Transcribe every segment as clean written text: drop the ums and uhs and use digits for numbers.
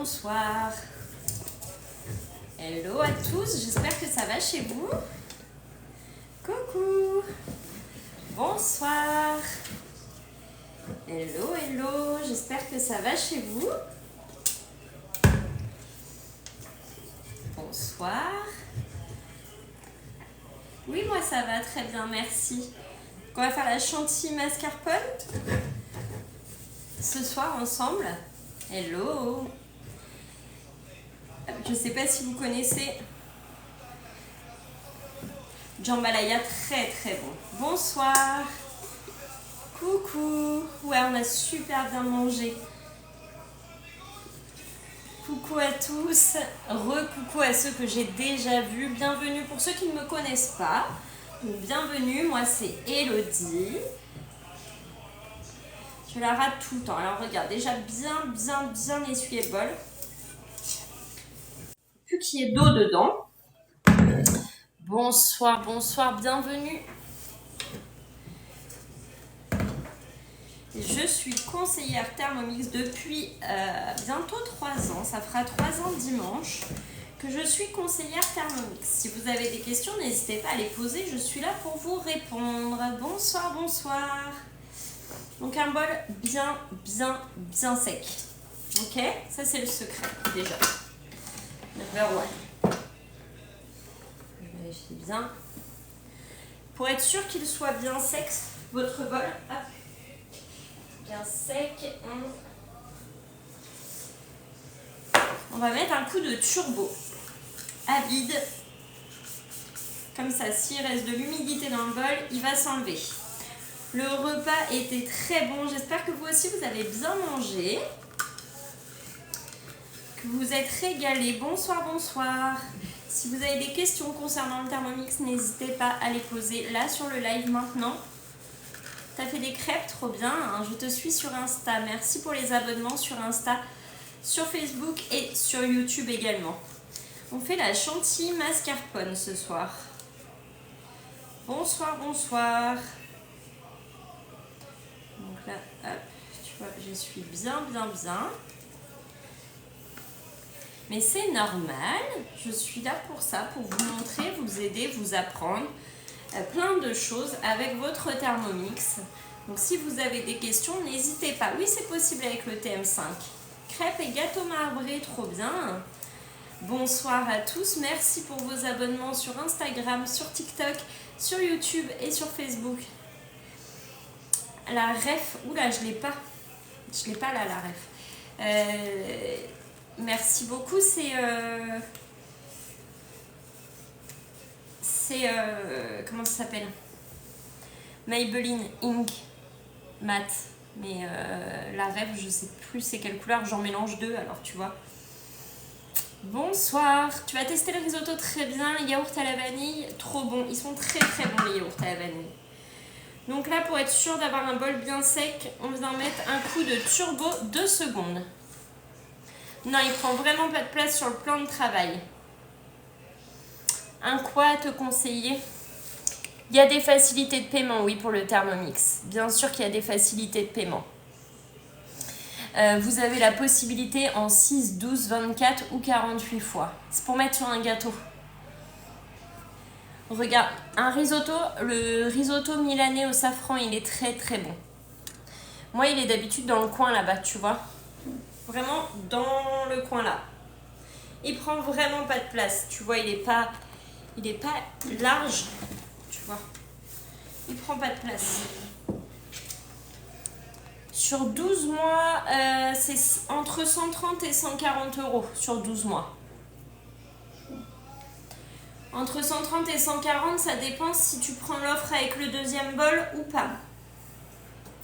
bonsoir. Hello à tous, j'espère que ça va chez vous. Coucou. Bonsoir. Hello, hello, j'espère que ça va chez vous. Bonsoir. Oui, moi ça va très bien, merci. On va faire la chantilly mascarpone ce soir ensemble. Hello. Je ne sais pas si vous connaissez jambalaya, très très bon. Bonsoir. Coucou. Ouais, on a super bien mangé. Coucou à tous. Re-coucou à ceux que j'ai déjà vus. Bienvenue pour ceux qui ne me connaissent pas. Donc, bienvenue, moi c'est Elodie. Je la rate tout le temps. Alors regarde, déjà bien essuyer le bol. Plus qu'il y ait d'eau dedans. Bonsoir, bonsoir, bienvenue. Je suis conseillère Thermomix depuis bientôt 3 ans. Ça fera 3 ans dimanche que je suis conseillère Thermomix. Si vous avez des questions, n'hésitez pas à les poser. Je suis là pour vous répondre. Bonsoir, bonsoir. Donc un bol bien sec. Ok, ça c'est le secret déjà. Number one. Je vérifie bien. Pour être sûr qu'il soit bien sec, votre bol, hop, bien sec. On va mettre un coup de turbo à vide. Comme ça, s'il reste de l'humidité dans le bol, il va s'enlever. Le repas était très bon. J'espère que vous aussi, vous avez bien mangé. Que vous vous êtes régalés. Bonsoir, bonsoir. Si vous avez des questions concernant le Thermomix, n'hésitez pas à les poser là sur le live maintenant. T'as fait des crêpes, trop bien. Hein. Je te suis sur Insta. Merci pour les abonnements sur Insta, sur Facebook et sur YouTube également. On fait la chantilly mascarpone ce soir. Bonsoir, bonsoir. Donc là, hop, tu vois, je suis bien. Mais c'est normal, je suis là pour ça, pour vous montrer, vous aider, vous apprendre plein de choses avec votre Thermomix. Donc si vous avez des questions, n'hésitez pas. Oui, c'est possible avec le TM5. Crêpes et gâteaux marbrés, trop bien. Bonsoir à tous, merci pour vos abonnements sur Instagram, sur TikTok, sur YouTube et sur Facebook. La ref, oula, je l'ai pas là, la ref. Merci beaucoup, c'est comment ça s'appelle, Maybelline Ink Matte, mais la ref, je sais plus c'est quelle couleur, j'en mélange deux, alors tu vois. Bonsoir, tu vas tester le risotto, très bien, les yaourts à la vanille, trop bon, ils sont très bons les yaourts à la vanille. Donc là, pour être sûr d'avoir un bol bien sec, on vient mettre un coup de turbo 2 secondes. Non, il prend vraiment pas de place sur le plan de travail. Un quoi à te conseiller? Il y a des facilités de paiement, oui, pour le Thermomix. Bien sûr qu'il y a des facilités de paiement. Vous avez la possibilité en 6, 12, 24 ou 48 fois. C'est pour mettre sur un gâteau. Regarde, un risotto, le risotto milanais au safran, il est très bon. Moi, il est d'habitude dans le coin là-bas, tu vois. Vraiment dans le coin là. Il prend vraiment pas de place, tu vois, il est pas large, tu vois. Il prend pas de place. Sur 12 mois, c'est entre 130 et 140 € sur 12 mois. Entre 130 et 140, ça dépend si tu prends l'offre avec le deuxième bol ou pas.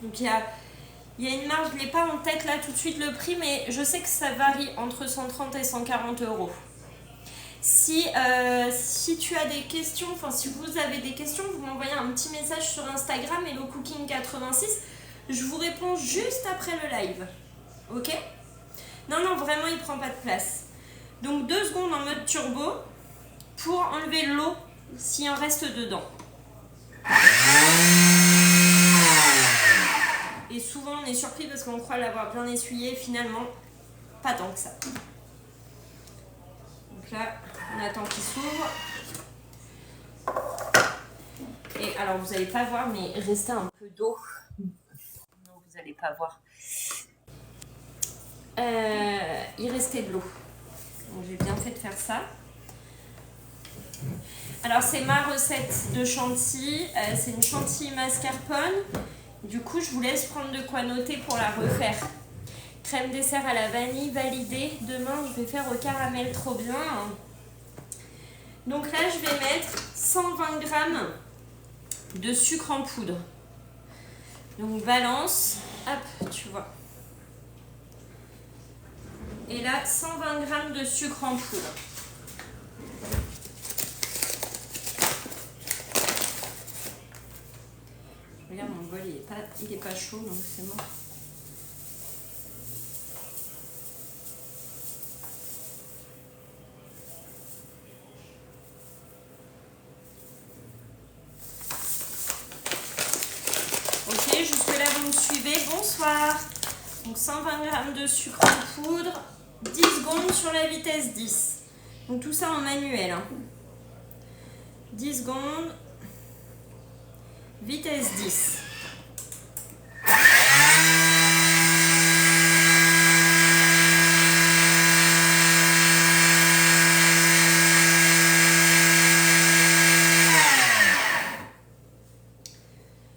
Donc il y a une marge, je ne l'ai pas en tête là tout de suite le prix, mais je sais que ça varie entre 130 et 140 €. Si tu as des questions, enfin si vous avez des questions, vous m'envoyez un petit message sur Instagram, HelloCooking86. Je vous réponds juste après le live. Ok? Non, vraiment, il prend pas de place. Donc 2 secondes en mode turbo pour enlever l'eau s'il en reste dedans. Et souvent, on est surpris parce qu'on croit l'avoir bien essuyé. Finalement, pas tant que ça. Donc là, on attend qu'il s'ouvre. Et alors, vous n'allez pas voir, mais restez un peu d'eau. Non, vous n'allez pas voir. Il restait de l'eau. Donc, j'ai bien fait de faire ça. Alors, c'est ma recette de chantilly. C'est une chantilly mascarpone. Du coup, je vous laisse prendre de quoi noter pour la refaire. Crème dessert à la vanille validée. Demain, je vais faire au caramel, trop bien. Donc là, je vais mettre 120 g de sucre en poudre. Donc balance, hop, tu vois. Et là, 120 g de sucre en poudre. Regarde, mon bol, il est pas chaud, donc c'est bon. Ok, jusque là, vous me suivez. Bonsoir. Donc 120 g de sucre en poudre, 10 secondes sur la vitesse 10. Donc tout ça en manuel. 10 secondes, vitesse 10.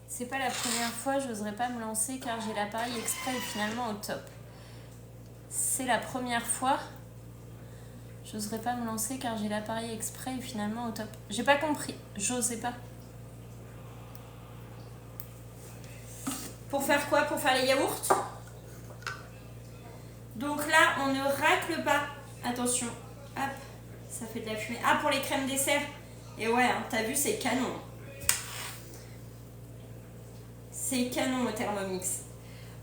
C'est pas la première fois, j'oserais pas me lancer car j'ai l'appareil exprès et finalement au top. C'est la première fois, j'oserais pas me lancer car j'ai l'appareil exprès et finalement au top. J'ai pas compris, j'osais pas. Pour faire quoi? Pour faire les yaourts? Donc là, on ne racle pas. Attention, hop, ça fait de la fumée. Ah, pour les crèmes dessert. Et ouais, hein, t'as vu, c'est canon. C'est canon au Thermomix.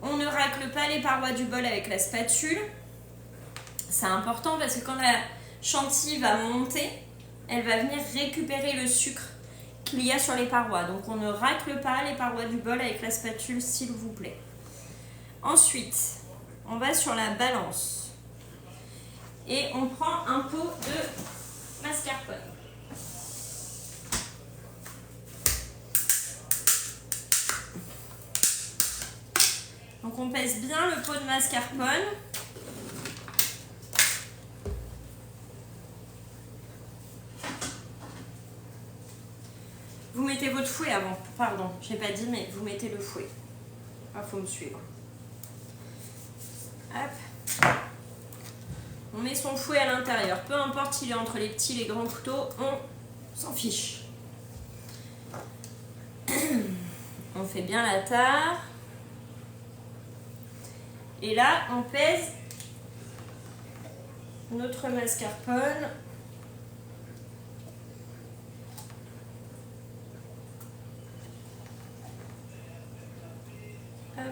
On ne racle pas les parois du bol avec la spatule. C'est important parce que quand la chantilly va monter, elle va venir récupérer le sucre qu'il y a sur les parois. Donc on ne racle pas les parois du bol avec la spatule, s'il vous plaît. Ensuite, on va sur la balance. Et on prend un pot de mascarpone. Donc on pèse bien le pot de mascarpone. Vous mettez votre fouet avant. Pardon, je n'ai pas dit, mais vous mettez le fouet. Il faut me suivre. Hop. On met son fouet à l'intérieur. Peu importe s'il est entre les petits et les grands couteaux, on s'en fiche. On fait bien la tare. Et là, on pèse notre mascarpone. Hop.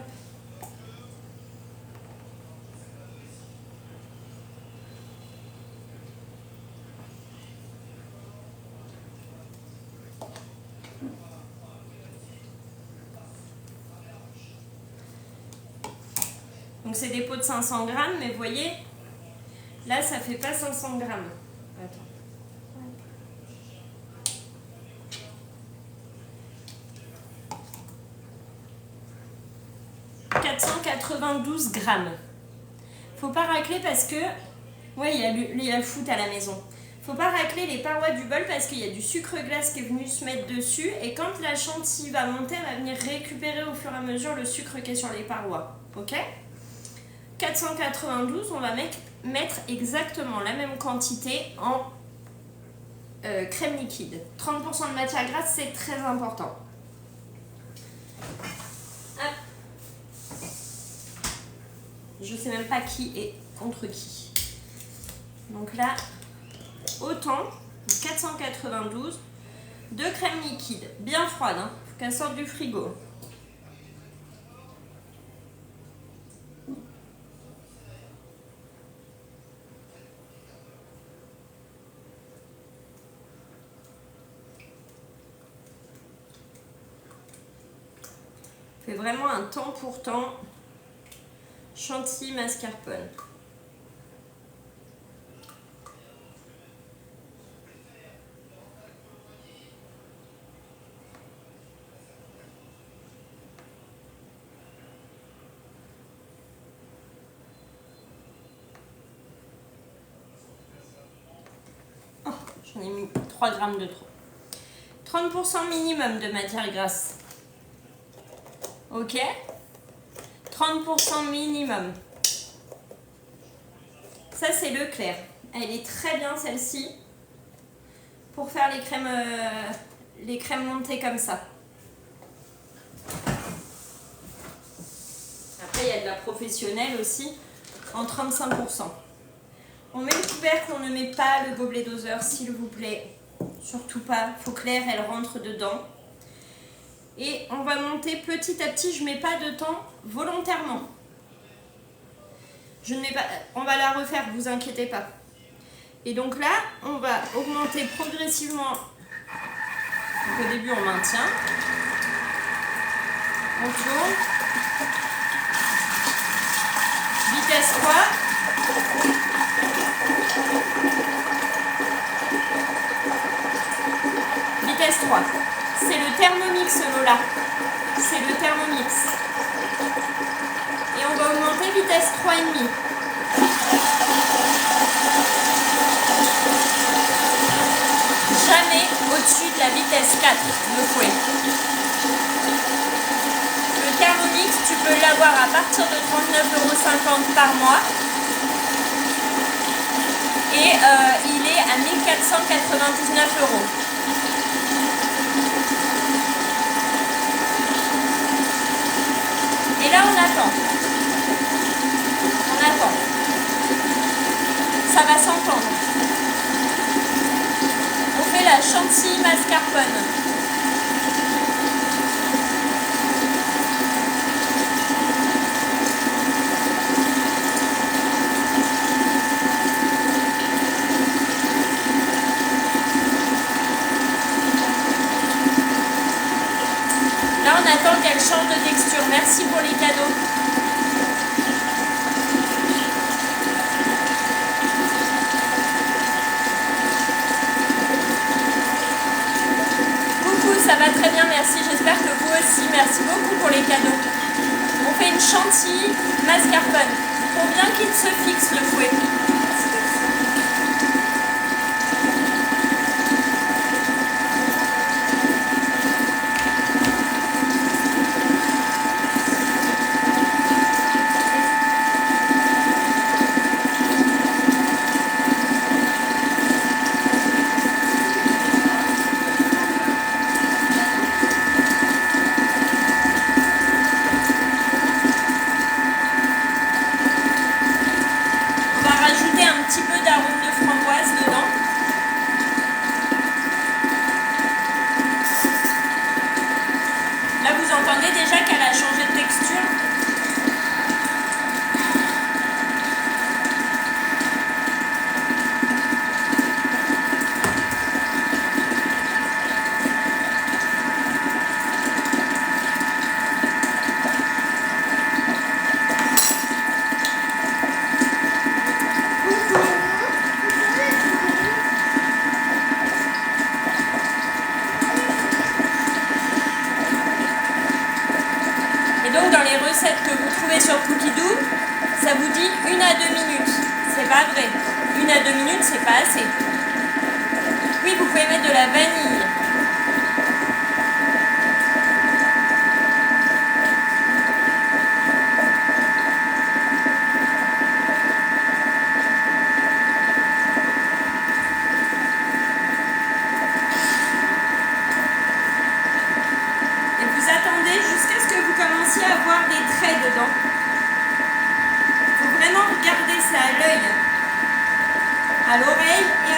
Donc c'est des pots de 500 grammes, mais vous voyez, là ça fait pas 500 grammes. Attends. 492 grammes. Faut pas racler parce que, ouais, il y a le foot à la maison. Faut pas racler les parois du bol parce qu'il y a du sucre glace qui est venu se mettre dessus et quand la chantilly va monter, elle va venir récupérer au fur et à mesure le sucre qui est sur les parois. Ok ? 492, on va mettre exactement la même quantité en crème liquide. 30% de matière grasse, c'est très important. Hop. Je sais même pas qui est contre qui. Donc là, autant, 492 de crème liquide, bien froide, hein, faut qu'elle sorte du frigo. Fait vraiment un temps pour temps chantilly mascarpone. J'en ai mis 3 grammes de trop. 30% minimum de matière grasse. Ok? 30% minimum. Ça, c'est le clair. Elle est très bien, celle-ci, pour faire les crèmes montées comme ça. Après, il y a de la professionnelle aussi, en 35%. On met le couvercle, on ne met pas le gobelet doseur, s'il vous plaît. Surtout pas. Il faut que l'air, elle rentre dedans. Et on va monter petit à petit. Je ne mets pas de temps volontairement. Je ne mets pas, on va la refaire, vous inquiétez pas. Et donc là, on va augmenter progressivement. Donc au début, on maintient. On tourne. Vitesse 3. Vitesse 3. C'est le Thermomix, Lola. C'est le Thermomix. Et on va augmenter vitesse 3,5. Jamais au-dessus de la vitesse 4, le fouet. Le Thermomix, tu peux l'avoir à partir de 39,50 € par mois. Et il est à 1499 €. Et là, on attend. On attend. Ça va s'entendre. On fait la chantilly mascarpone. Là, on attend qu'elle change de texture. Merci pour les cadeaux. Ça va très bien, merci. J'espère que vous aussi. Merci beaucoup pour les cadeaux. On fait une chantilly mascarpone pour bien qu'il se fixe le fouet. Que vous trouvez sur Cookidoo, ça vous dit 1 à 2 minutes. C'est pas vrai. 1 à 2 minutes, c'est pas assez. Oui, vous pouvez mettre de la vanille. Et vous attendez jusqu'à ce que vous commenciez à voir des traits dedans. Il faut vraiment regarder ça à l'œil, à l'oreille et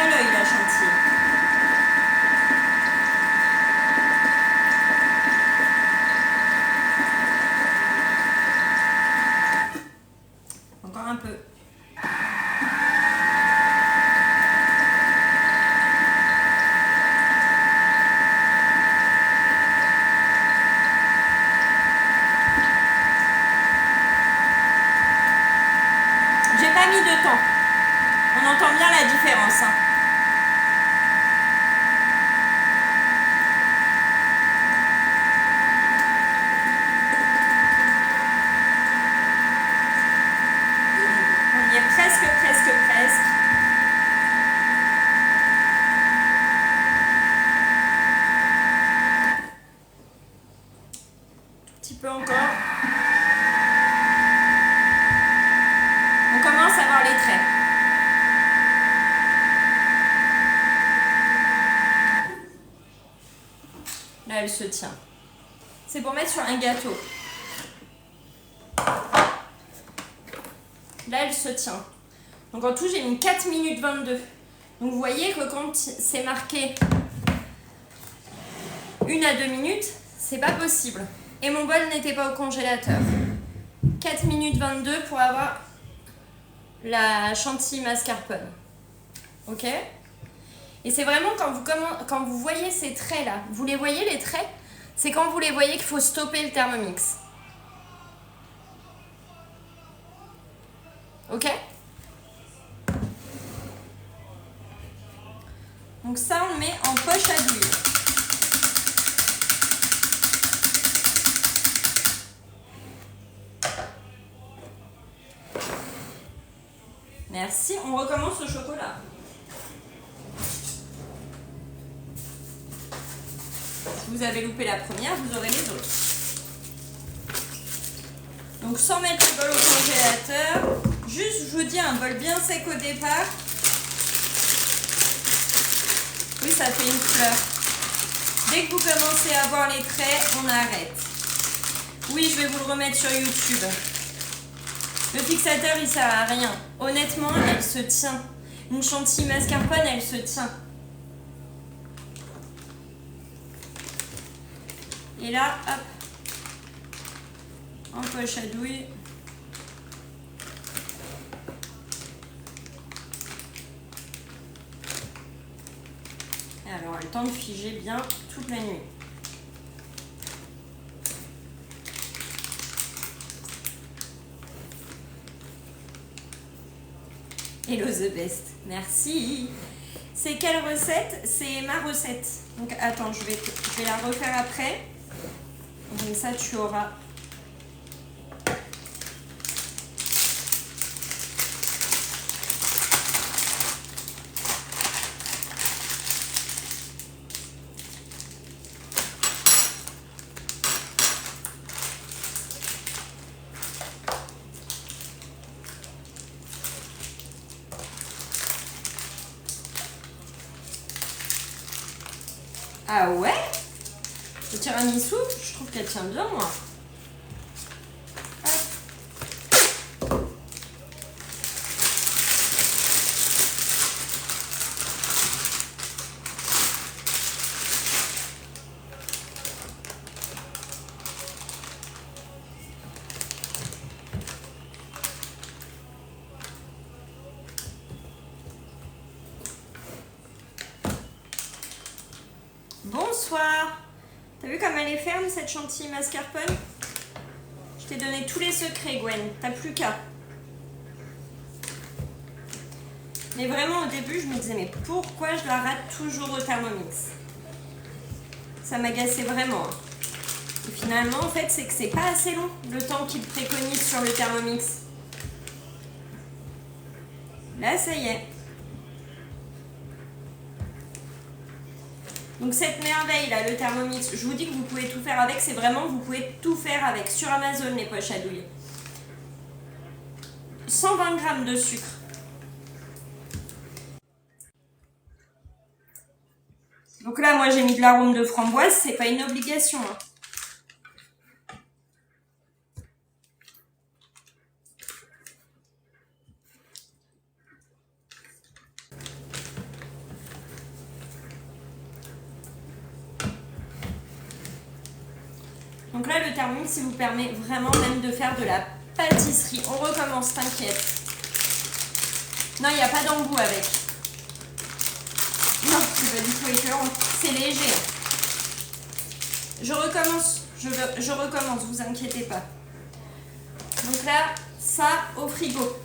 Là, elle se tient. C'est pour mettre sur un gâteau. Là, elle se tient. Donc en tout, j'ai mis 4 minutes 22. Donc vous voyez que quand c'est marqué 1 à 2 minutes, c'est pas possible. Et mon bol n'était pas au congélateur. 4 minutes 22 pour avoir la chantilly mascarpone. Ok? Et c'est vraiment quand vous voyez ces traits là, vous les voyez les traits? C'est quand vous les voyez qu'il faut stopper le Thermomix. Ok? Donc ça, on le met en poche à douille. Merci, on recommence au chocolat. Si vous avez loupé la première, vous aurez les autres. Donc sans mettre le bol au congélateur, juste je vous dis un bol bien sec au départ. Oui, ça fait une fleur. Dès que vous commencez à voir les traits, on arrête. Oui, je vais vous le remettre sur YouTube. Le fixateur, il sert à rien. Honnêtement, elle se tient. Une chantilly mascarpone, elle se tient. Et là, hop, en poche à douille. Et alors, elle a le temps de figer bien toute la nuit. Hello the best, merci. C'est quelle recette? C'est ma recette. Donc attends, je vais la refaire après. Comme ça tu auras. Ah ouais? Le tiramisu, je trouve qu'elle tient bien, moi. Hop. Bonsoir. T'as vu comme elle est ferme cette chantilly mascarpone? Je t'ai donné tous les secrets, Gwen. T'as plus qu'à. Mais vraiment au début je me disais mais pourquoi je la rate toujours au Thermomix? Ça m'agaçait vraiment. Et finalement en fait c'est que c'est pas assez long le temps qu'il préconise sur le Thermomix. Là ça y est. Donc cette merveille là, le Thermomix, je vous dis que vous pouvez tout faire avec, c'est vraiment, vous pouvez tout faire avec. Sur Amazon les poches à douille. 120 g de sucre. Donc là moi j'ai mis de l'arôme de framboise, c'est pas une obligation. Hein. Donc là, le Thermomix, il vous permet vraiment même de faire de la pâtisserie. On recommence, t'inquiète. Non, il n'y a pas d'embout avec. Non, c'est pas du tout écœurant. C'est léger. Je recommence. Je recommence, vous inquiétez pas. Donc là, ça au frigo.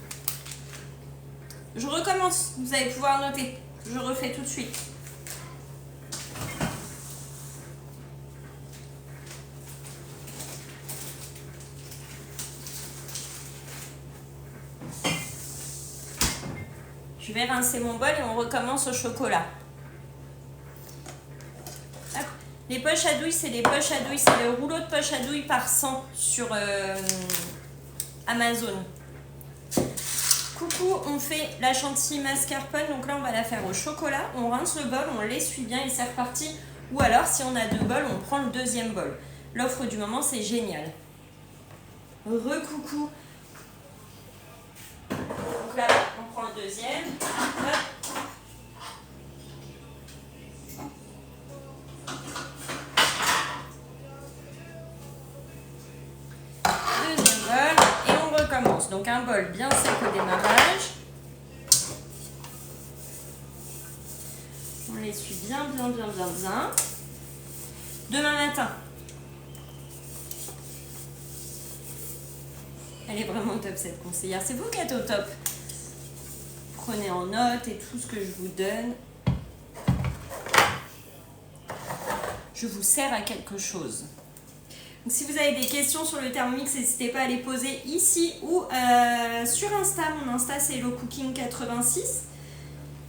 Je recommence. Vous allez pouvoir noter. Je refais tout de suite. Je vais rincer mon bol et on recommence au chocolat. Hop. Les poches à douille, c'est des poches à douille, c'est le rouleau de poches à douille par 100 sur Amazon. Coucou, on fait la chantilly mascarpone, donc là on va la faire au chocolat. On rince le bol, on l'essuie bien et c'est reparti Ou alors, si on a 2 bols, on prend le deuxième bol. L'offre du moment, c'est génial. Recoucou. Donc là, on prend le deuxième. Hop. Deuxième bol. Et on recommence. Donc un bol bien sec au démarrage. On l'essuie bien. Demain matin. Elle est vraiment top cette conseillère. C'est vous qui êtes au top. Prenez en note et tout ce que je vous donne. Je vous sers à quelque chose. Donc, si vous avez des questions sur le Thermomix, n'hésitez pas à les poser ici ou sur Insta. Mon Insta, c'est HelloCooking86.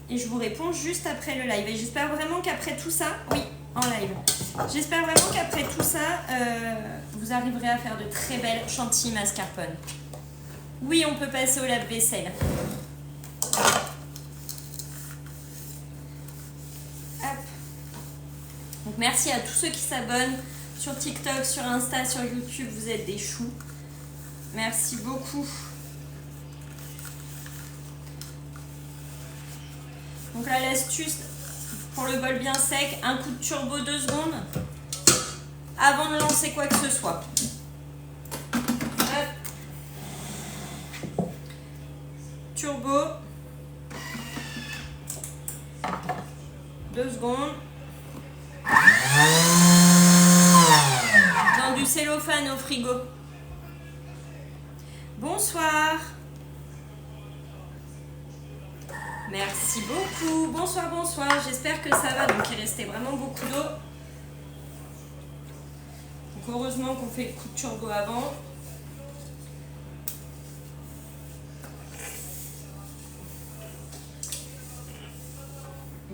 Et je vous réponds juste après le live. Et j'espère vraiment qu'après tout ça... Oui, en live. J'espère vraiment qu'après tout ça, vous arriverez à faire de très belles chantilly mascarpone. Oui, on peut passer au lave-vaisselle. Hop. Donc merci à tous ceux qui s'abonnent sur TikTok, sur Insta, sur YouTube. Vous êtes des choux. Merci beaucoup. Donc là, l'astuce pour le bol bien sec, un coup de turbo 2 secondes avant de lancer quoi que ce soit. Hop. Turbo. 2 secondes. Dans du cellophane au frigo. Bonsoir. Merci beaucoup. Bonsoir, bonsoir. J'espère que ça va. Donc il restait vraiment beaucoup d'eau. Donc heureusement qu'on fait le coup de turbo avant.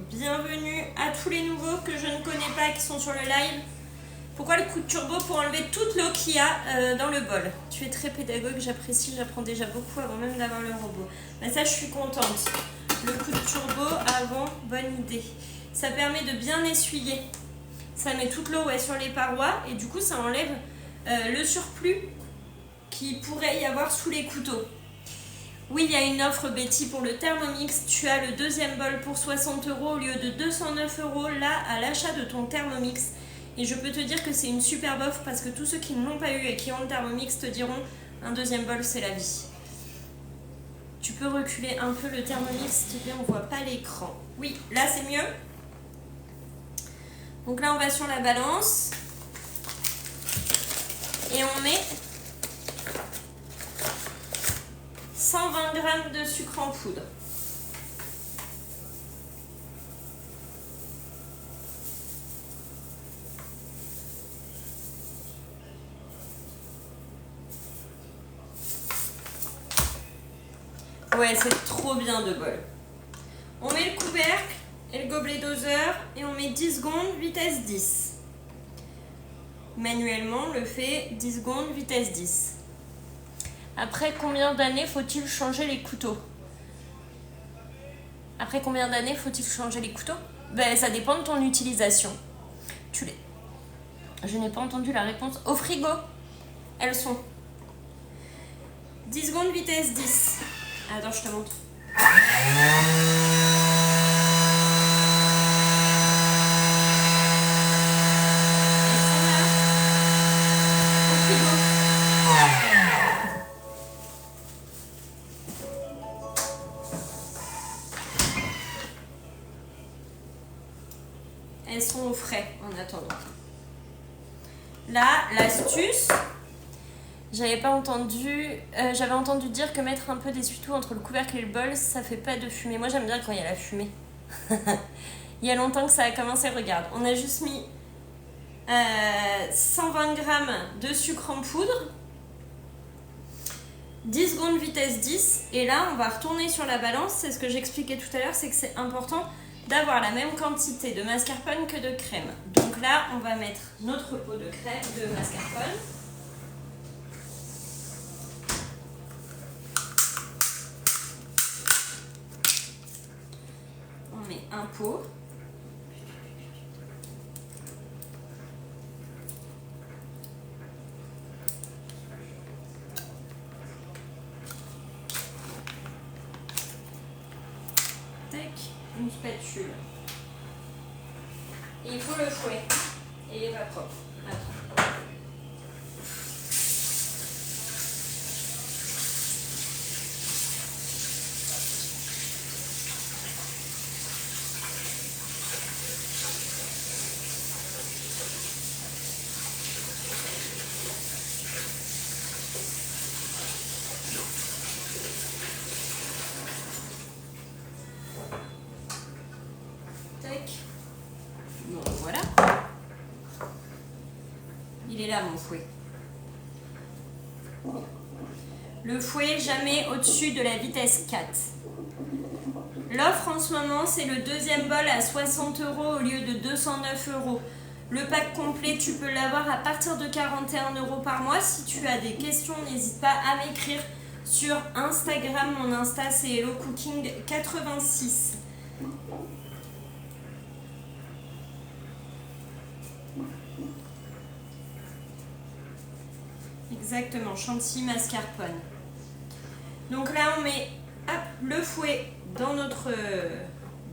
Bienvenue à tous les nouveaux que je ne connais pas qui sont sur le live. Pourquoi le coup de turbo? Pour enlever toute l'eau qu'il y a dans le bol. Tu es très pédagogue, j'apprécie, j'apprends déjà beaucoup avant même d'avoir le robot. Ben ça, je suis contente. Le coup de turbo avant, bonne idée. Ça permet de bien essuyer. Ça met toute l'eau sur les parois et du coup, ça enlève le surplus qui pourrait y avoir sous les couteaux. Oui, il y a une offre Betty pour le Thermomix. Tu as le deuxième bol pour 60 € au lieu de 209 € là à l'achat de ton Thermomix. Et je peux te dire que c'est une superbe offre parce que tous ceux qui ne l'ont pas eu et qui ont le Thermomix te diront un deuxième bol, c'est la vie. Tu peux reculer un peu le Thermomix, s'il te plaît, on ne voit pas l'écran. Oui, là c'est mieux. Donc là on va sur la balance. Et on met 120 g de sucre en poudre. Ouais, c'est trop bien de bol. On met le couvercle et le gobelet doseur et on met 10 secondes, vitesse 10. Manuellement, on le fait 10 secondes, vitesse 10. Après combien d'années faut-il changer les couteaux? Après combien d'années faut-il changer les couteaux? Ben, ça dépend de ton utilisation. Je n'ai pas entendu la réponse. Au frigo, elles sont 10 secondes, vitesse 10. Attends, je te montre. Elles sont au frais en attendant. Là, l'astuce, j'avais entendu dire que mettre un peu d'essuie-tout entre le couvercle et le bol, ça fait pas de fumée. Moi, j'aime bien quand il y a la fumée. Il y a longtemps que ça a commencé, regarde. On a juste mis 120 g de sucre en poudre, 10 secondes vitesse 10, et là, on va retourner sur la balance. C'est ce que j'expliquais tout à l'heure, c'est que c'est important d'avoir la même quantité de mascarpone que de crème. Donc là, on va mettre notre pot de crème de mascarpone. On met un pot. spatule. Et il faut le fouet. Et il n'est pas propre. Attends. Bon, voilà. Il est là, mon fouet. Le fouet, jamais au-dessus de la vitesse 4. L'offre en ce moment, c'est le deuxième bol à 60 € au lieu de 209 €. Le pack complet, tu peux l'avoir à partir de 41 € par mois. Si tu as des questions, n'hésite pas à m'écrire sur Instagram. Mon Insta, c'est Hello Cooking 86. Exactement, chantilly mascarpone. Donc là, on met le fouet dans notre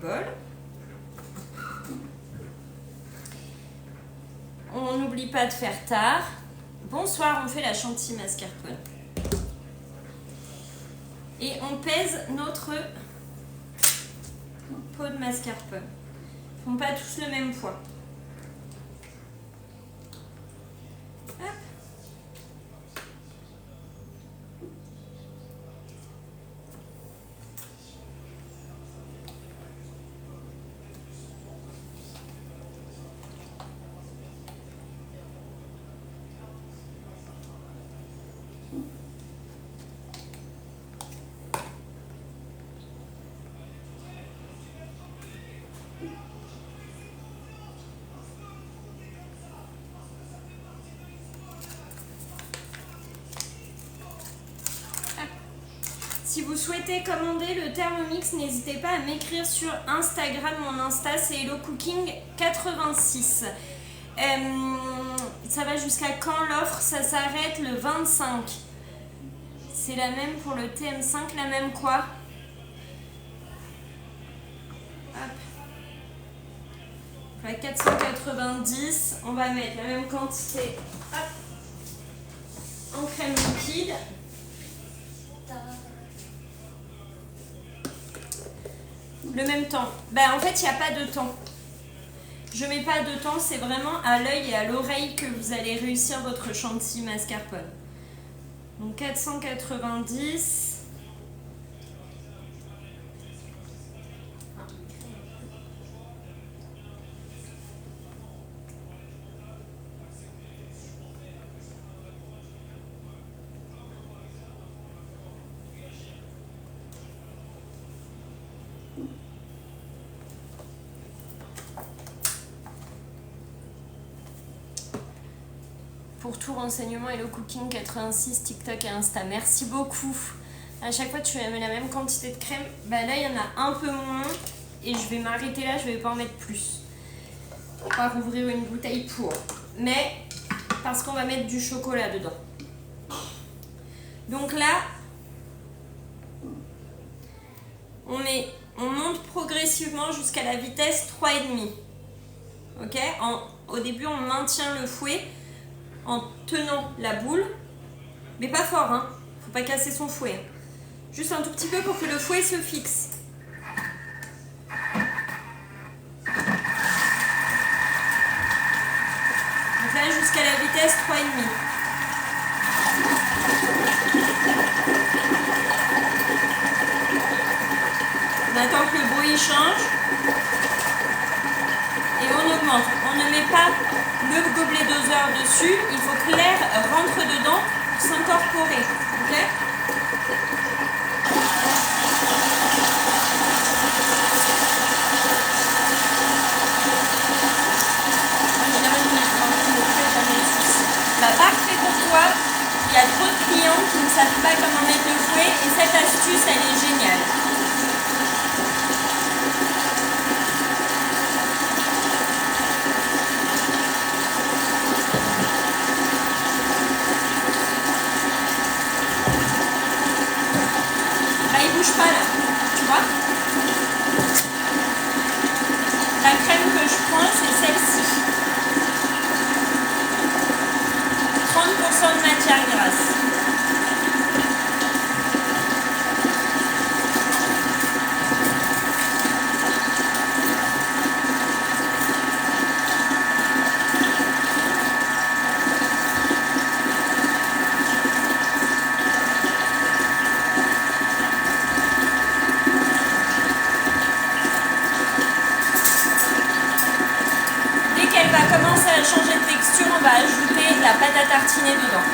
bol. On n'oublie pas de faire tard. Bonsoir, on fait la chantilly mascarpone. Et on pèse notre pot de mascarpone. Ils ne font pas tous le même poids. Hop. Si vous souhaitez commander le Thermomix, n'hésitez pas à m'écrire sur Instagram. Mon Insta, c'est Hello Cooking 86. Ça va jusqu'à quand l'offre? Ça s'arrête le 25. C'est la même pour le TM5, la même quoi? Hop. À 490, on va mettre la même quantité en crème liquide. Le même temps. En fait, il n'y a pas de temps. Je mets pas de temps, c'est vraiment à l'œil et à l'oreille que vous allez réussir votre chantilly mascarpone. Donc 490. Pour tout renseignement, Hello Cooking 86, TikTok et Insta. Merci beaucoup. À chaque fois, tu mets la même quantité de crème. Là, il y en a un peu moins. Et je vais m'arrêter là, je vais pas en mettre plus. On va rouvrir une bouteille pour. Mais, parce qu'on va mettre du chocolat dedans. Donc là, on monte progressivement jusqu'à la vitesse 3,5. Ok? Au début, on maintient le fouet en tenant la boule, mais pas fort, hein. Faut pas casser son fouet. Juste un tout petit peu pour que le fouet se fixe. Donc là, jusqu'à la vitesse 3,5. On attend que le bruit change. Et on augmente. On ne met pas le gobelet doseur dessus. Il faut que l'air rentre dedans pour s'incorporer. Ok ? Parfait pour toi. Il y a trop de clients qui ne savent pas comment mettre le fouet et cette astuce, elle est géniale. Il bouge pas là, tu vois. elle va commencer à changer de texture, on va ajouter la pâte à tartiner dedans.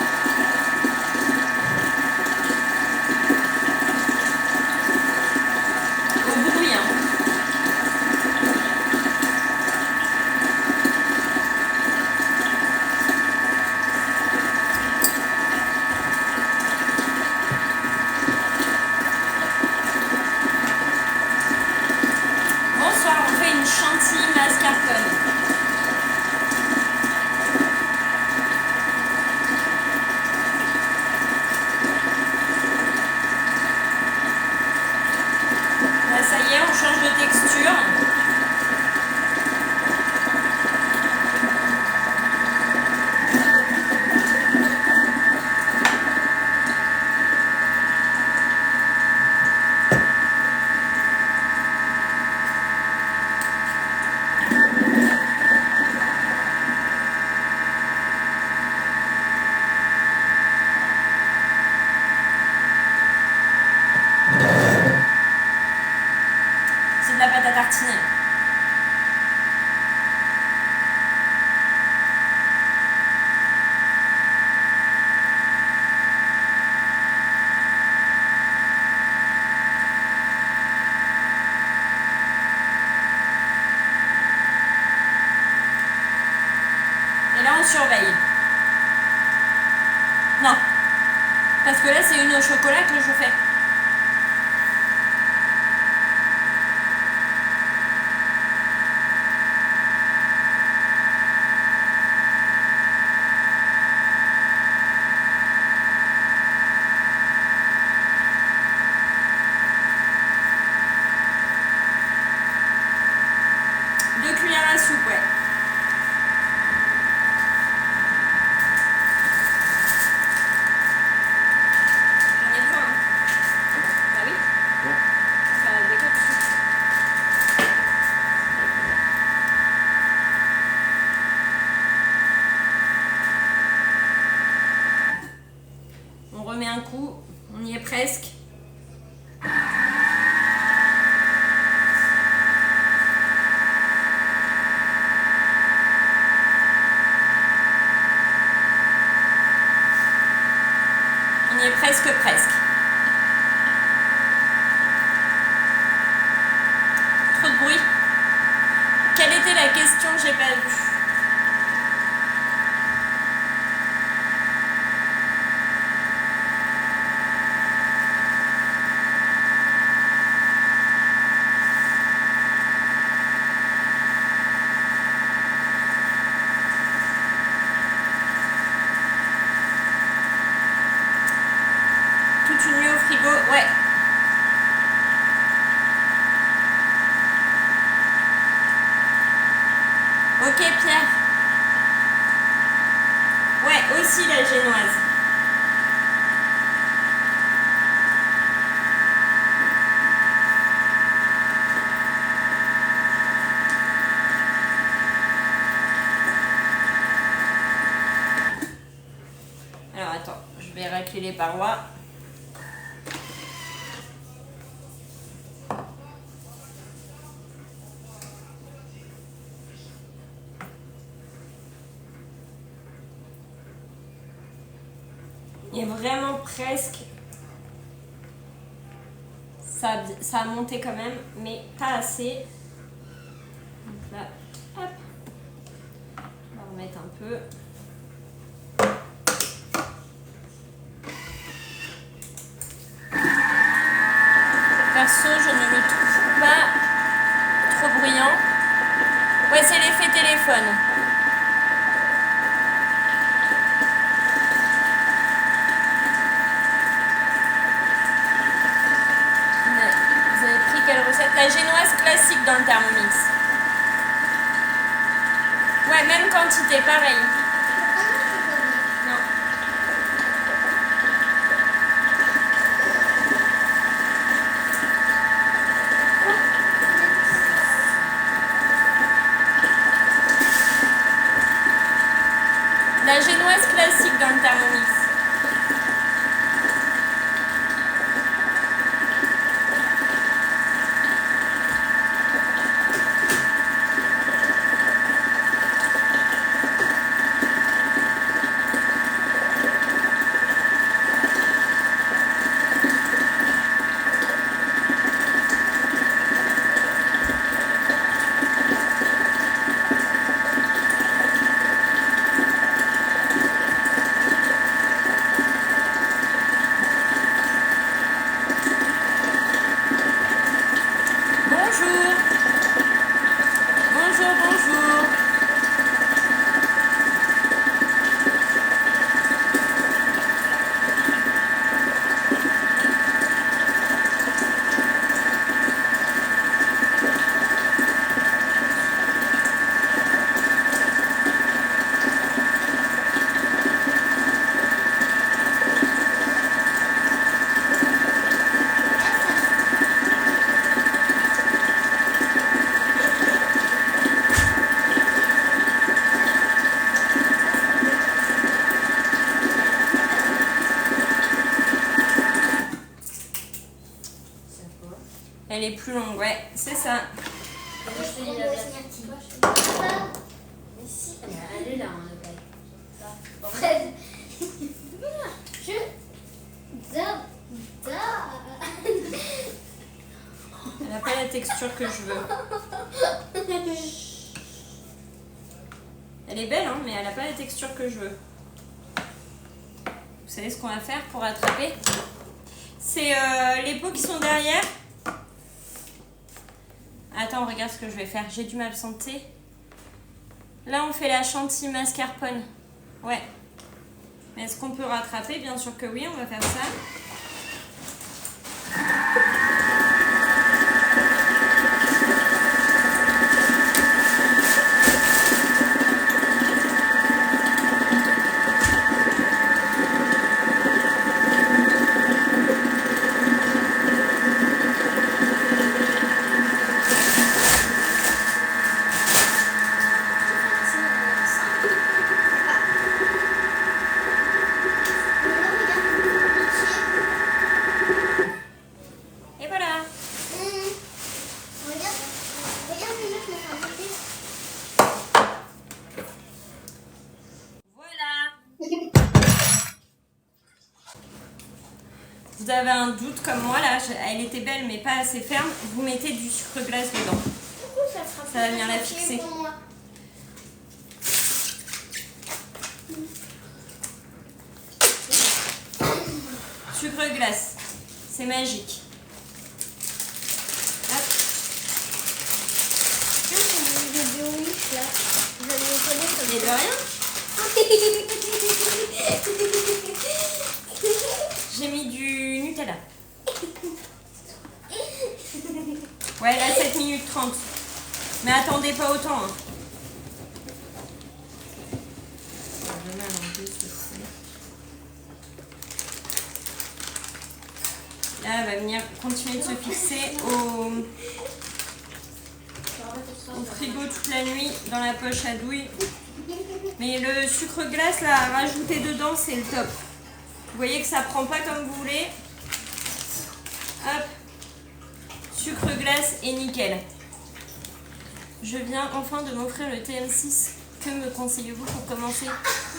Au bruit, hein. Bonsoir, on fait une chantilly mascarpone. Ça y est, on change de texture. C'est de la pâte à tartiner. Et là, on surveille. Non. Parce que là, c'est une au chocolat que je fais. À soupe, ouais. J'en ai besoin. Hein. Bah oui. Ouais. Ça décote tout de suite. On remet un coup. On y est presque. On y est presque. Trop de bruit. Quelle était la question? J'ai pas vu. Toute une nuit au frigo, ouais. Ok Pierre. Ouais, aussi la génoise. Alors attends, je vais racler les parois. Il est vraiment presque. Ça a monté quand même, mais pas assez. Donc là, hop. On va remettre un peu. Perso, je ne le trouve pas trop bruyant. Ouais, c'est l'effet téléphone. Vous avez pris quelle recette? La génoise classique dans le Thermomix. Ouais, même quantité, pareil. Non. La génoise classique dans le Thermomix. longue, ouais, c'est ça. Mais si, elle est là, hein, le bail. Fred. Elle n'a pas la texture que je veux. Elle est belle, hein, mais elle n'a pas la texture que je veux. Vous savez ce qu'on va faire pour attraper? C'est les pots qui sont derrière. Attends, regarde ce que je vais faire. J'ai dû m'absenter. Là, on fait la chantilly mascarpone. Ouais. Mais est-ce qu'on peut rattraper? Bien sûr que oui, on va faire ça. Vous avez un doute comme moi là, elle était belle mais pas assez ferme, vous mettez du sucre glace dedans. Ça va venir la fixer. Sucre glace, c'est magique. Hop. Et de rien. J'ai mis du Nutella. Ouais, là 7 minutes 30. Mais attendez pas autant. Hein. Là, elle va venir continuer de se fixer au frigo toute la nuit dans la poche à douille. Mais le sucre glace, là, à rajouter dedans, c'est le top. Vous voyez que ça prend pas comme vous voulez. Hop. Sucre glace et nickel. Je viens enfin de m'offrir le TM6. Que me conseillez-vous pour commencer?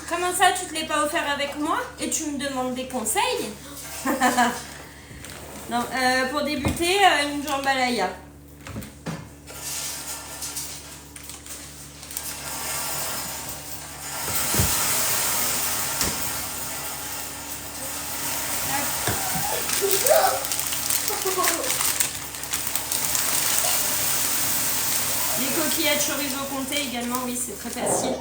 Comment ça, tu te l'es pas offert avec moi et tu me demandes des conseils? Non, pour débuter, une jambalaya. Les coquillettes chorizo comté également, oui, c'est très facile.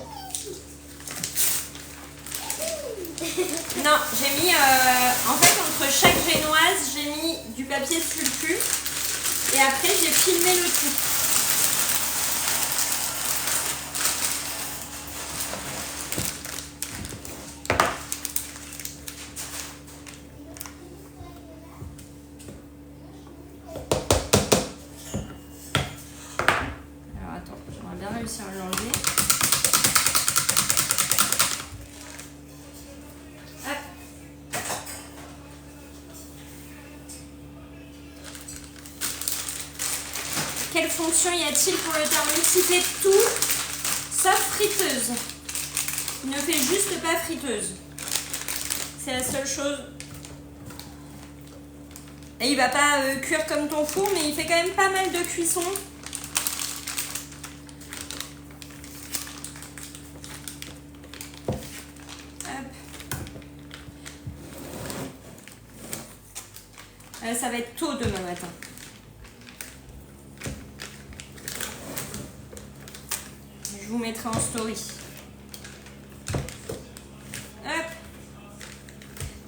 Non, j'ai mis, en fait, entre chaque génoise, j'ai mis du papier sulfu et après j'ai filmé le tout. Alors attends, j'aimerais bien réussir à l'enlever. Quelle fonction y a-t-il pour le Thermomix? Il fait tout sauf friteuse. Il ne fait juste pas friteuse. C'est la seule chose. Et il va pas cuire comme ton four, mais il fait quand même pas mal de cuisson. Hop. Ça va être tôt demain matin. Je vous mettrai en story. Hop.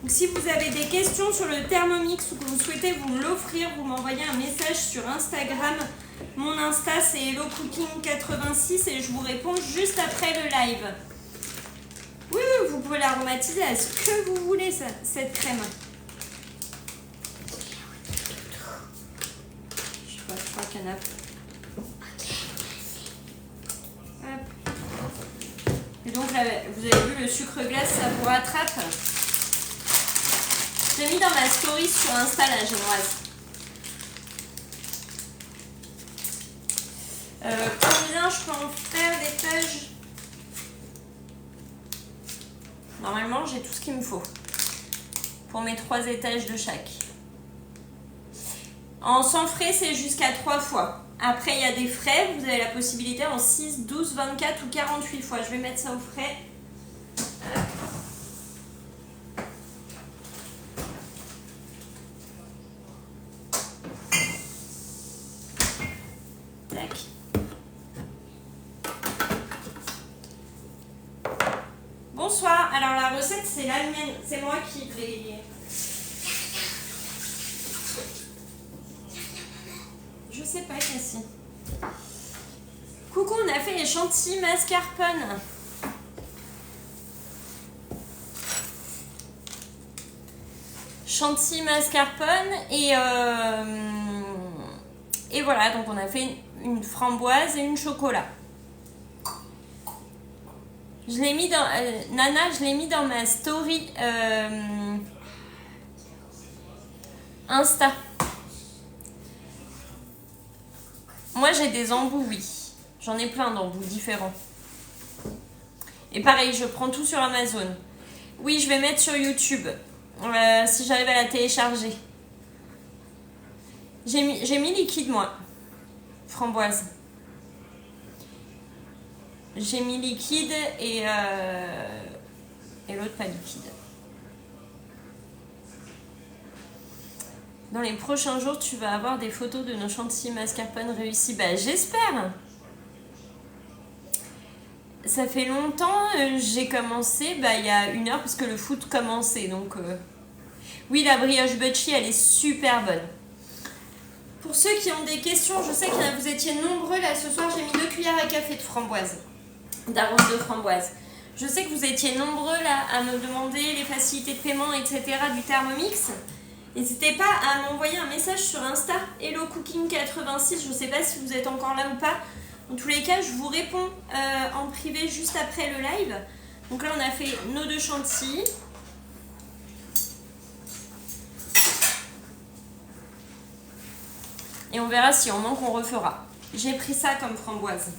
Donc, si vous avez des questions sur le Thermomix ou que vous souhaitez vous l'offrir, vous m'envoyez un message sur Instagram. Mon Insta c'est HelloCooking86 et je vous réponds juste après le live. Oui, oui, vous pouvez l'aromatiser à ce que vous voulez, cette crème. Je sais pas, je crois qu'il y en a. Et donc là, vous avez vu le sucre glace, ça vous rattrape. J'ai mis dans ma story sur Insta la génoise. Combien je peux en faire d'étages? Normalement, j'ai tout ce qu'il me faut pour mes 3 étages de chaque. En sans frais, c'est jusqu'à 3 fois. Après, il y a des frais. Vous avez la possibilité en 6, 12, 24 ou 48 fois. Je vais mettre ça aux frais. Tac. Bonsoir. Alors, la recette, c'est la mienne. C'est moi qui l'ai... Je sais pas, Cassie. Coucou, on a fait les chantilly mascarpone. Chantilly mascarpone et voilà, donc on a fait une framboise et une chocolat. Je l'ai mis dans Nana, je l'ai mis dans ma story Insta. Moi j'ai des embouts, oui. J'en ai plein d'embouts différents. Et pareil, je prends tout sur Amazon. Oui, je vais mettre sur YouTube. Si j'arrive à la télécharger. J'ai mis liquide, moi. Framboise. J'ai mis liquide et l'autre pas liquide. Dans les prochains jours, tu vas avoir des photos de nos chantilly mascarpone réussis. Bah, j'espère. Ça fait longtemps, j'ai commencé, il y a 1 heure, parce que le foot commençait. Donc, oui, la brioche Butchie, elle est super bonne. Pour ceux qui ont des questions, je sais que vous étiez nombreux là ce soir. J'ai mis 2 cuillères à café de framboise, d'arôme de framboise. Je sais que vous étiez nombreux là à me demander les facilités de paiement, etc. du Thermomix. N'hésitez pas à m'envoyer un message sur Insta, Hello Cooking 86. Je ne sais pas si vous êtes encore là ou pas. En tous les cas, je vous réponds en privé juste après le live. Donc là, on a fait nos 2 chantilly. Et on verra si on manque, on refera. J'ai pris ça comme framboise.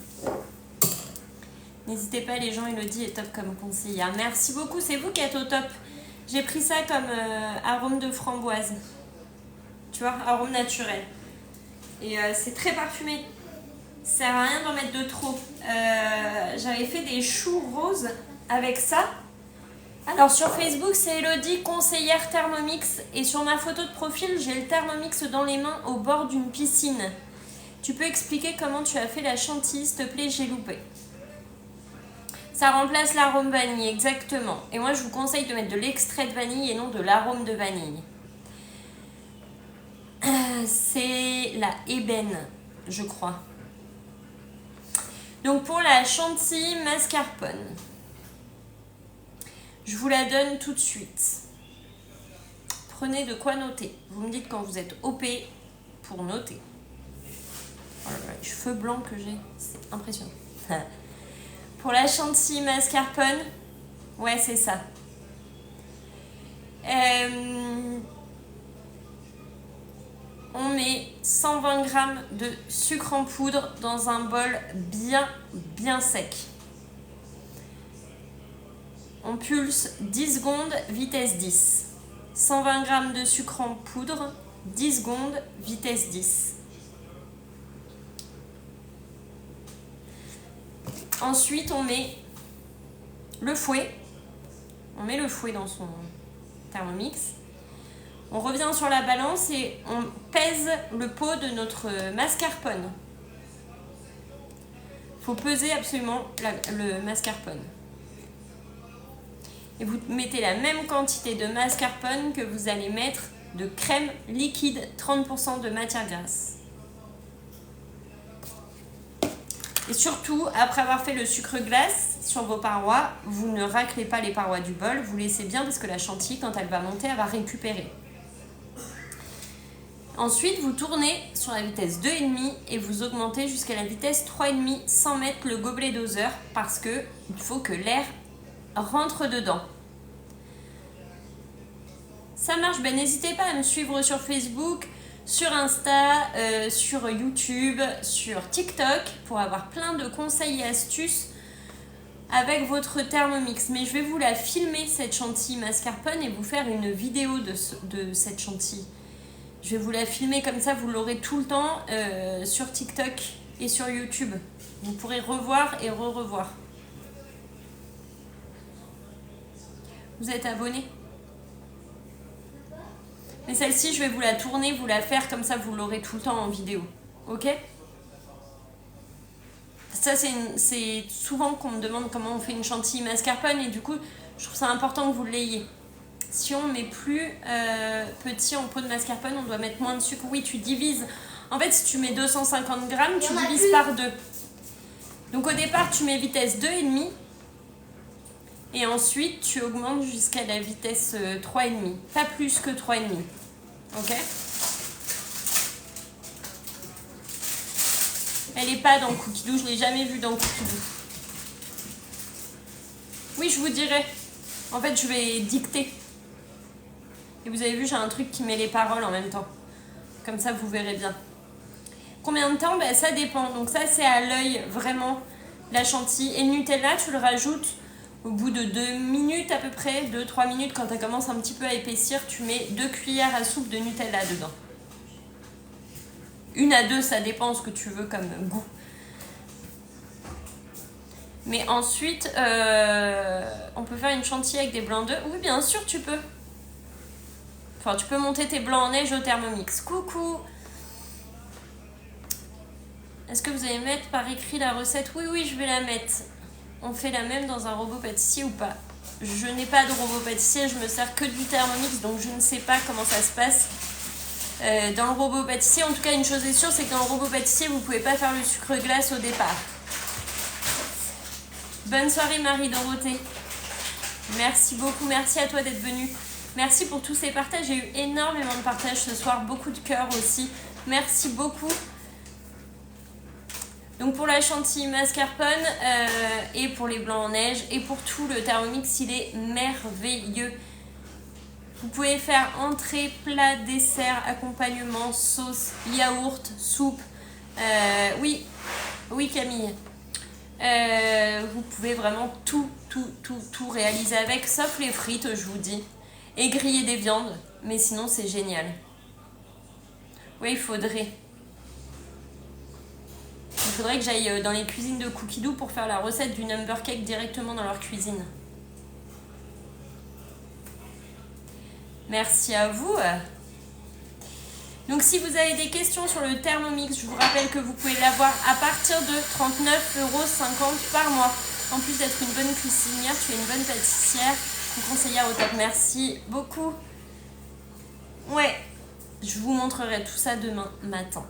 N'hésitez pas, les gens, Elodie est top comme conseillère. Merci beaucoup, c'est vous qui êtes au top. J'ai pris ça comme arôme de framboise. Tu vois, arôme naturel. Et c'est très parfumé. Ça sert à rien d'en mettre de trop. J'avais fait des choux roses avec ça. Alors sur Facebook, c'est Elodie, conseillère Thermomix. Et sur ma photo de profil, j'ai le Thermomix dans les mains au bord d'une piscine. Tu peux expliquer comment tu as fait la chantilly, s'il te plaît, j'ai loupé. Ça remplace l'arôme vanille, exactement. Et moi, je vous conseille de mettre de l'extrait de vanille et non de l'arôme de vanille. C'est la ébène, je crois. Donc pour la chantilly mascarpone, je vous la donne tout de suite. Prenez de quoi noter. Vous me dites quand vous êtes OP pour noter. Oh là là, les cheveux blancs que j'ai, c'est impressionnant. Pour la chantilly mascarpone, ouais, c'est ça. On met 120 g de sucre en poudre dans un bol bien sec. On pulse 10 secondes, vitesse 10. 120 g de sucre en poudre, 10 secondes, vitesse 10. Ensuite, on met le fouet. On met le fouet dans son Thermomix. On revient sur la balance et on pèse le pot de notre mascarpone. Il faut peser absolument le mascarpone. Et vous mettez la même quantité de mascarpone que vous allez mettre de crème liquide, 30% de matière grasse. Et surtout, après avoir fait le sucre glace sur vos parois, vous ne raclez pas les parois du bol, vous laissez bien parce que la chantilly, quand elle va monter, elle va récupérer. Ensuite, vous tournez sur la vitesse 2,5 et vous augmentez jusqu'à la vitesse 3,5 sans mettre le gobelet doseur parce qu'il faut que l'air rentre dedans. Ça marche, n'hésitez pas à me suivre sur Facebook, sur Insta, sur YouTube, sur TikTok pour avoir plein de conseils et astuces avec votre Thermomix. Mais je vais vous la filmer cette chantilly mascarpone et vous faire une vidéo de cette chantilly. Je vais vous la filmer comme ça, vous l'aurez tout le temps sur TikTok et sur YouTube. Vous pourrez revoir et re-revoir. Vous êtes abonné? Mais celle-ci, je vais vous la tourner, vous la faire, comme ça vous l'aurez tout le temps en vidéo. Ok? Ça, c'est souvent qu'on me demande comment on fait une chantilly mascarpone et du coup, je trouve ça important que vous l'ayez. Si on met plus petit en pot de mascarpone, on doit mettre moins de sucre. Oui, tu divises. En fait, si tu mets 250 grammes, tu divises par 2. Donc au départ, tu mets vitesse 2,5. Et ensuite, tu augmentes jusqu'à la vitesse 3,5. Pas plus que 3,5. Ok? Elle n'est pas dans Cookie Dough. Je ne l'ai jamais vue dans Cookie Dough. Oui, je vous dirai. En fait, je vais dicter. Et vous avez vu, j'ai un truc qui met les paroles en même temps. Comme ça, vous verrez bien. Combien de temps? Ça dépend. Donc ça, c'est à l'œil, vraiment, la chantilly. Et le Nutella, tu le rajoutes au bout de 2 minutes à peu près, 2-3 minutes, quand elle commence un petit peu à épaissir, tu mets 2 cuillères à soupe de Nutella dedans. 1 à 2, ça dépend ce que tu veux comme goût. Mais ensuite, on peut faire une chantilly avec des blancs d'œufs. Oui, bien sûr, tu peux. Enfin, tu peux monter tes blancs en neige au Thermomix. Coucou! Est-ce que vous allez mettre par écrit la recette? Oui, oui, je vais la mettre. On fait la même dans un robot pâtissier ou pas? Je n'ai pas de robot pâtissier, je me sers que du Thermomix, donc je ne sais pas comment ça se passe dans le robot pâtissier. En tout cas, une chose est sûre, c'est que dans le robot pâtissier, vous ne pouvez pas faire le sucre glace au départ. Bonne soirée Marie-Dorothée. Merci beaucoup, merci à toi d'être venue. Merci pour tous ces partages, j'ai eu énormément de partages ce soir, beaucoup de cœurs aussi. Merci beaucoup. Donc pour la chantilly mascarpone et pour les blancs en neige et pour tout, le Thermomix, il est merveilleux. Vous pouvez faire entrée, plat, dessert, accompagnement, sauce, yaourt, soupe. Oui Camille. Vous pouvez vraiment tout réaliser avec, sauf les frites, je vous dis. Et griller des viandes, mais sinon c'est génial. Oui, il faudrait que j'aille dans les cuisines de Cookie Dough pour faire la recette du number cake directement dans leur cuisine. Merci à vous. Donc si vous avez des questions sur le Thermomix, je vous rappelle que vous pouvez l'avoir à partir de 39,50 € par mois. En plus d'être une bonne cuisinière, tu es une bonne pâtissière, une conseillère au top. Merci beaucoup. Ouais, je vous montrerai tout ça demain matin.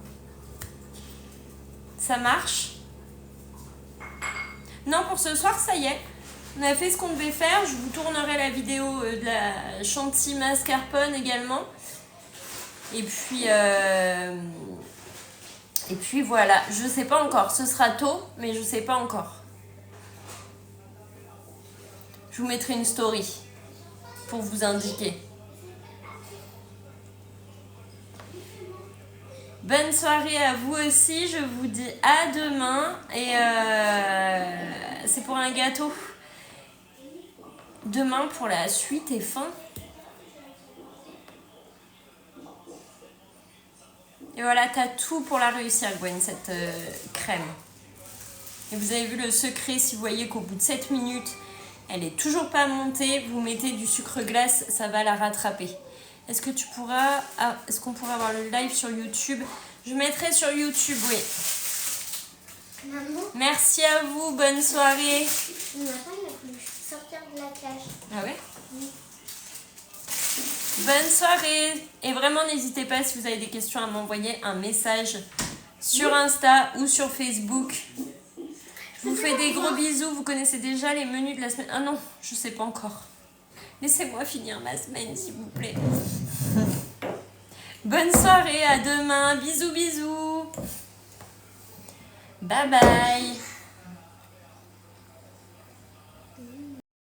Ça marche? Non, pour ce soir, ça y est. On a fait ce qu'on devait faire. Je vous tournerai la vidéo de la chantilly mascarpone également. Et puis voilà. Je sais pas encore. Ce sera tôt, mais je sais pas encore. Je vous mettrai une story pour vous indiquer. Bonne soirée à vous aussi, je vous dis à demain et c'est pour un gâteau. Demain pour la suite et fin. Et voilà, t'as tout pour la réussir, Gwen, cette crème. Et vous avez vu le secret, si vous voyez qu'au bout de 7 minutes, elle est toujours pas montée, vous mettez du sucre glace, ça va la rattraper. Est-ce que tu pourras... Ah, est-ce qu'on pourra avoir le live sur YouTube? Je mettrai sur YouTube, oui. Maman. Merci à vous, bonne soirée. Le matin, il a voulu sortir de la cage. Ah ouais? Oui. Bonne soirée. Et vraiment, n'hésitez pas, si vous avez des questions, à m'envoyer un message sur Insta ou sur Facebook. Je vous fais des gros bisous. Vous connaissez déjà les menus de la semaine? Ah non, je sais pas encore. Laissez-moi finir ma semaine, s'il vous plaît. Bonne soirée, à demain. Bisous, bisous. Bye bye.